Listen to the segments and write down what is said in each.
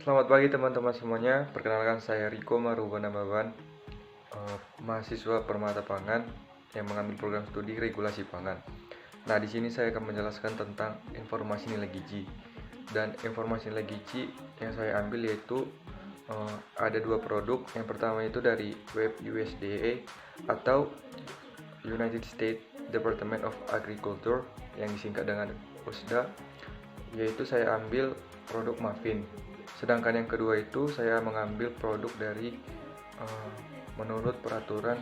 Selamat pagi teman-teman semuanya. Perkenalkan saya Riko Marubana Baban, mahasiswa Permata Pangan yang mengambil program studi regulasi pangan. Nah, di sini saya akan menjelaskan tentang informasi nilai gizi. Dan informasi nilai gizi yang saya ambil yaitu ada dua produk. Yang pertama itu dari web USDA atau United States Department of Agriculture yang disingkat dengan USDA, yaitu saya ambil produk muffin. Sedangkan yang kedua itu saya mengambil produk dari menurut peraturan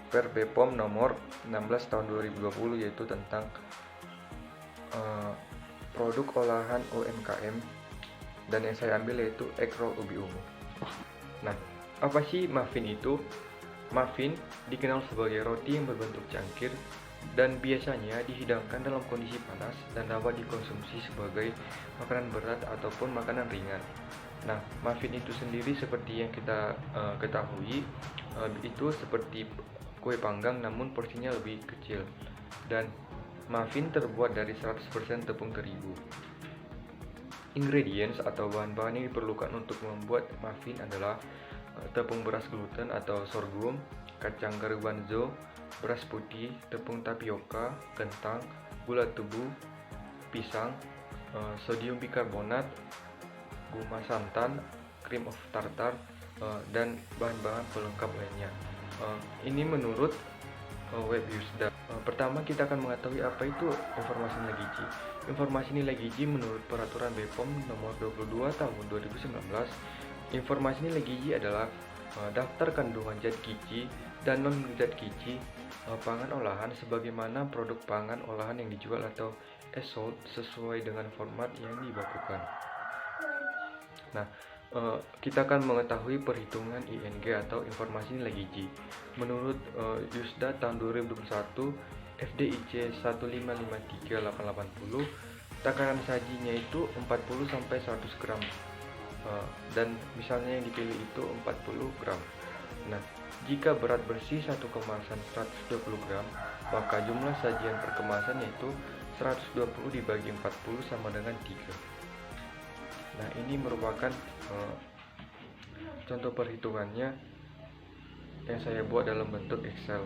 Per BPOM nomor 16 tahun 2020, yaitu tentang produk olahan UMKM, dan yang saya ambil yaitu egg roll ubi ungu. Nah, apa sih muffin itu? Muffin dikenal sebagai roti yang berbentuk cangkir dan biasanya dihidangkan dalam kondisi panas dan dapat dikonsumsi sebagai makanan berat ataupun makanan ringan. Nah, muffin itu sendiri seperti yang kita ketahui, itu seperti kue panggang namun porsinya lebih kecil. Dan muffin terbuat dari 100% tepung terigu. Ingredients atau bahan-bahan yang diperlukan untuk membuat muffin adalah tepung beras gluten atau sorghum, kacang garbanzo, beras putih, tepung tapioka, kentang, gula tebu, pisang, sodium bikarbonat, gula santan, cream of tartar, dan bahan-bahan pelengkap lainnya. Ini menurut web USDA. Pertama kita akan mengetahui apa itu informasi nilai gizi. Informasi nilai gizi menurut peraturan BPOM nomor 22 tahun 2019. Informasi nilai gizi adalah daftar kandungan zat gizi dan non zat gizi pangan olahan sebagaimana produk pangan olahan yang dijual atau sold sesuai dengan format yang dibakukan. Nah, kita akan mengetahui perhitungan ING atau informasi nilai gizi. Menurut USDA tahun 2021, FDIC 1553880, takaran sajinya itu 40 sampai 100 gram. Dan misalnya yang dipilih itu 40 gram. Nah, jika berat bersih satu kemasan 120 gram, maka jumlah sajian per kemasan yaitu 120 dibagi 40 sama dengan 3. Nah, ini merupakan contoh perhitungannya yang saya buat dalam bentuk Excel.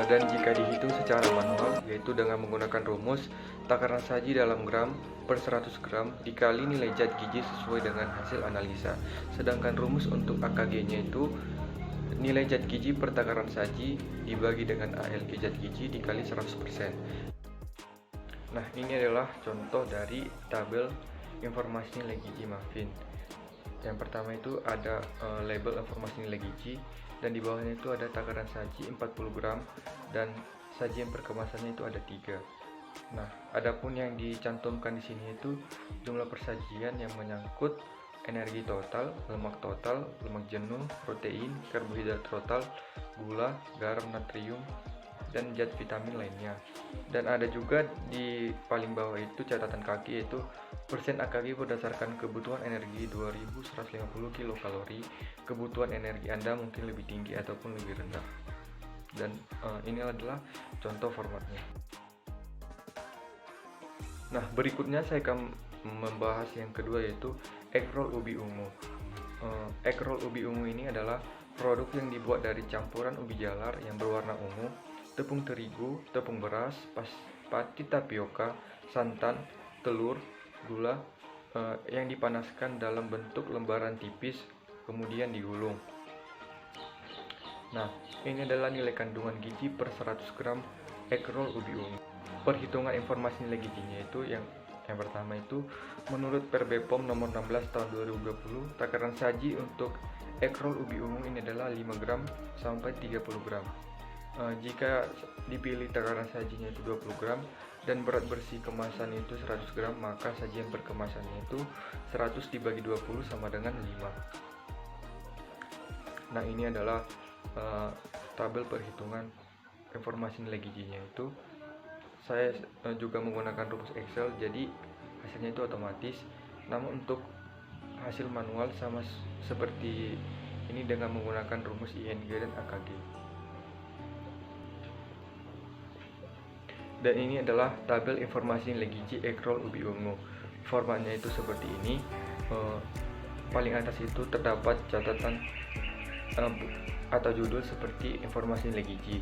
Dan jika dihitung secara manual, yaitu dengan menggunakan rumus takaran saji dalam gram per 100 gram dikali nilai zat gizi sesuai dengan hasil analisa. Sedangkan rumus untuk AKG-nya itu nilai zat gizi per takaran saji dibagi dengan ALG zat gizi dikali 100%. Nah, ini adalah contoh dari tabel informasi nilai gizi muffin. Yang pertama itu ada label informasi nilai gizi, dan di bawahnya itu ada takaran saji 40 gram dan sajian per kemasannya itu ada 3. Nah, adapun yang dicantumkan di sini itu jumlah persajian yang menyangkut energi total, lemak total, lemak jenuh, protein, karbohidrat total, gula, garam, natrium, dan zat vitamin lainnya. Dan ada juga di paling bawah itu catatan kaki, yaitu persen AKG berdasarkan kebutuhan energi 2150 kilokalori. Kebutuhan energi Anda mungkin lebih tinggi ataupun lebih rendah. Dan ini adalah contoh formatnya. Nah, berikutnya saya akan membahas yang kedua, yaitu egg roll ubi ungu. Egg roll ubi ungu ini adalah produk yang dibuat dari campuran ubi jalar yang berwarna ungu, tepung terigu, tepung beras, pati tapioka, santan, telur, gula yang dipanaskan dalam bentuk lembaran tipis kemudian digulung. Nah, ini adalah nilai kandungan gizi per 100 gram egg roll ubi ungu. Perhitungan informasi nilai gizinya itu yang pertama itu menurut Per BPOM nomor 16 tahun 2020, takaran saji untuk egg roll ubi ungu ini adalah 5 gram sampai 30 gram. Jika dipilih takaran sajinya itu 20 gram dan berat bersih kemasan itu 100 gram, maka sajian per kemasannya itu 100 dibagi 20 sama dengan 5. Nah, ini adalah tabel perhitungan informasi nilai gizinya itu. Saya juga menggunakan rumus Excel, jadi hasilnya itu otomatis. Namun untuk hasil manual sama seperti ini dengan menggunakan rumus ING dan AKG. Dan ini adalah tabel informasi nilai gizi Ekrol Ubi Ungu. Formatnya itu seperti ini. Paling atas itu terdapat catatan atau judul seperti informasi nilai gizi.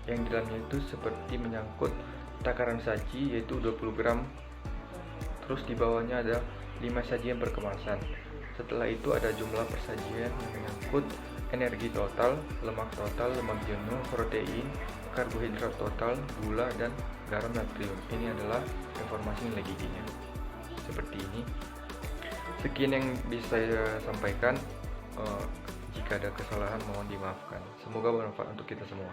Yang di dalamnya itu seperti menyangkut takaran saji yaitu 20 gram. Terus di bawahnya ada 5 sajian per kemasan. Setelah itu ada jumlah persajian yang menyangkut energi total, lemak total, lemak jenuh, protein, karbohidrat total, gula, dan garam natrium. Ini adalah informasi nilai gizinya. Seperti ini. Sekian yang bisa saya sampaikan. Jika ada kesalahan mohon dimaafkan. Semoga bermanfaat untuk kita semua.